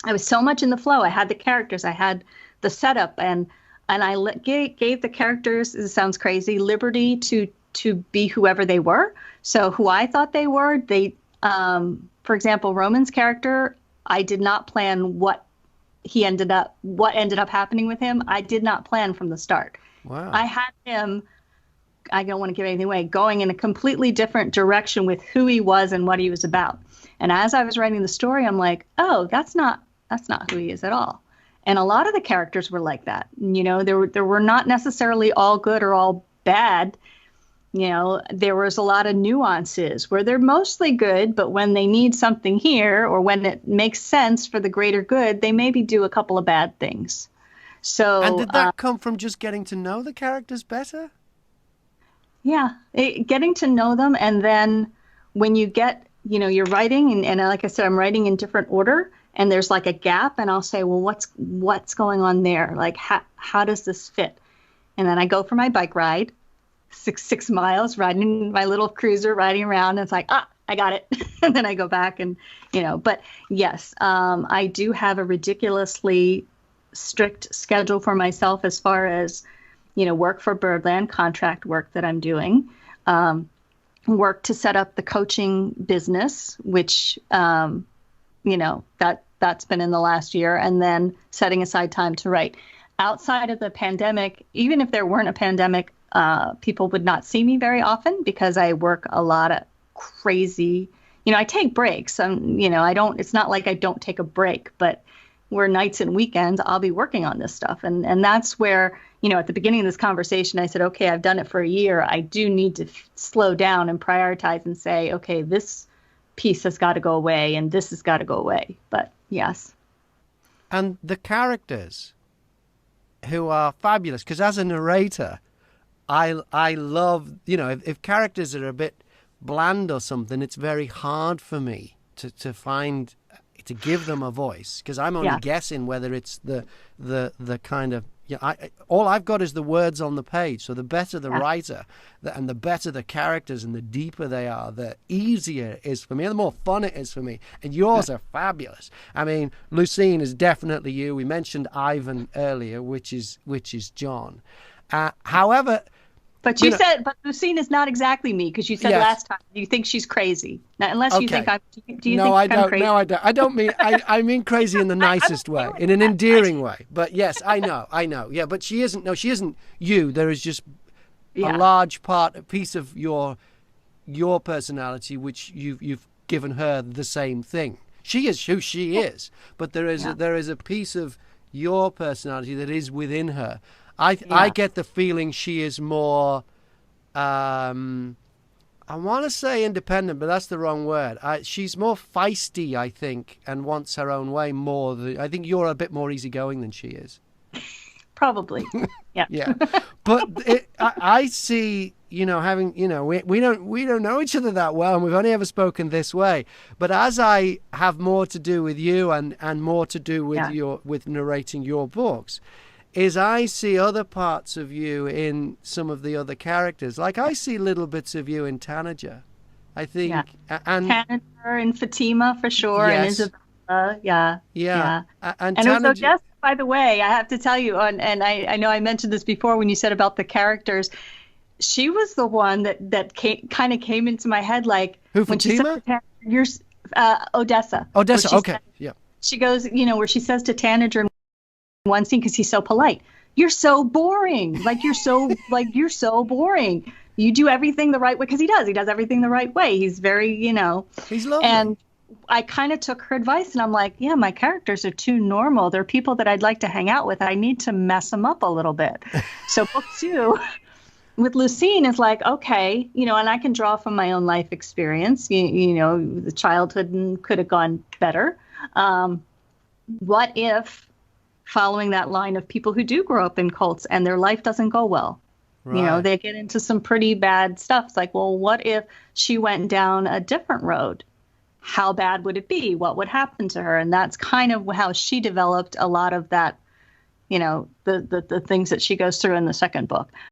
I was so much in the flow. I had the characters, I had the setup, and gave the characters, it sounds crazy, liberty to be whoever they were. So who I thought they were, for example, Roman's character, I did not plan what ended up happening with him. I did not plan from the start. Wow. I had him, I don't want to give anything away, going in a completely different direction with who he was and what he was about. And as I was writing the story, I'm like, oh, that's not who he is at all. And a lot of the characters were like that. There were not necessarily all good or all bad. There was a lot of nuances where they're mostly good, but when they need something here or when it makes sense for the greater good, they maybe do a couple of bad things. And So, did that come from just getting to know the characters better? yeah, getting to know them. And then when you're writing, and like I said, I'm writing in different order, and there's like a gap, and I'll say, well, what's going on there? Like, how does this fit? And then I go for my bike ride, six miles, riding my little cruiser, riding around, and it's like, I got it. And then I go back but yes, I do have a ridiculously strict schedule for myself as far as, work for Birdland, contract work that I'm doing, work to set up the coaching business, which, that's been in the last year, and then setting aside time to write. Outside of the pandemic, even if there weren't a pandemic, people would not see me very often because I work a lot of crazy, I take breaks. It's not like I don't take a break, but where nights and weekends, I'll be working on this stuff. And that's where, at the beginning of this conversation, I said, okay, I've done it for a year. I do need to slow down and prioritize and say, okay, this piece has got to go away and this has got to go away. But yes. And the characters who are fabulous, because as a narrator, I love, if characters are a bit bland or something, it's very hard for me to find, to give them a voice, because I'm only guessing whether it's the kind of, all I've got is the words on the page. So the better the writer, and the better the characters, and the deeper they are, the easier it is for me, and the more fun it is for me. And yours are fabulous. I mean, Lucine is definitely you. We mentioned Ivan earlier, which is John. However, but but Lucine is not exactly me, because you said last time you think she's crazy. Now, unless you think I'm, do you no, think I I'm don't. crazy? No, I don't. I don't mean. I mean crazy in the nicest way, in an endearing way. But yes, I know. Yeah, but she isn't. No, she isn't you. There is just a large part, a piece of your personality, which you've given her the same thing. She is who she is, but there is a piece of your personality that is within her. I get the feeling she is more, I want to say independent, but that's the wrong word. She's more feisty, I think, and wants her own way more. I think you're a bit more easygoing than she is. Probably. Yeah. Yeah. But I see, having, we don't know each other that well, and we've only ever spoken this way. But as I have more to do with you and more to do with with narrating your books, is I see other parts of you in some of the other characters. Like I see little bits of you in Tanager, I think. Yeah. And Tanager and Fatima for sure, and Isabella. Yeah. And it was Tanager, Odessa, by the way, I have to tell you, and I know I mentioned this before when you said about the characters. She was the one that kind of came into my head, like who, when Fatima? she said to Tanager, Odessa. Odessa, okay, yeah. She goes, where she says to Tanager in one scene, because he's so polite, you're so boring. Like you're so boring. You do everything the right way, because he does everything the right way. He's very, He's lovely. And I kind of took her advice, and I'm like, yeah, my characters are too normal. They're people that I'd like to hang out with. I need to mess them up a little bit. So book 2 with Lucine is like, okay, and I can draw from my own life experience. The childhood could have gone better. What if, following that line of people who do grow up in cults and their life doesn't go well? Right. They get into some pretty bad stuff. It's like, well, what if she went down a different road? How bad would it be? What would happen to her? And that's kind of how she developed a lot of that, the things that she goes through in the second book.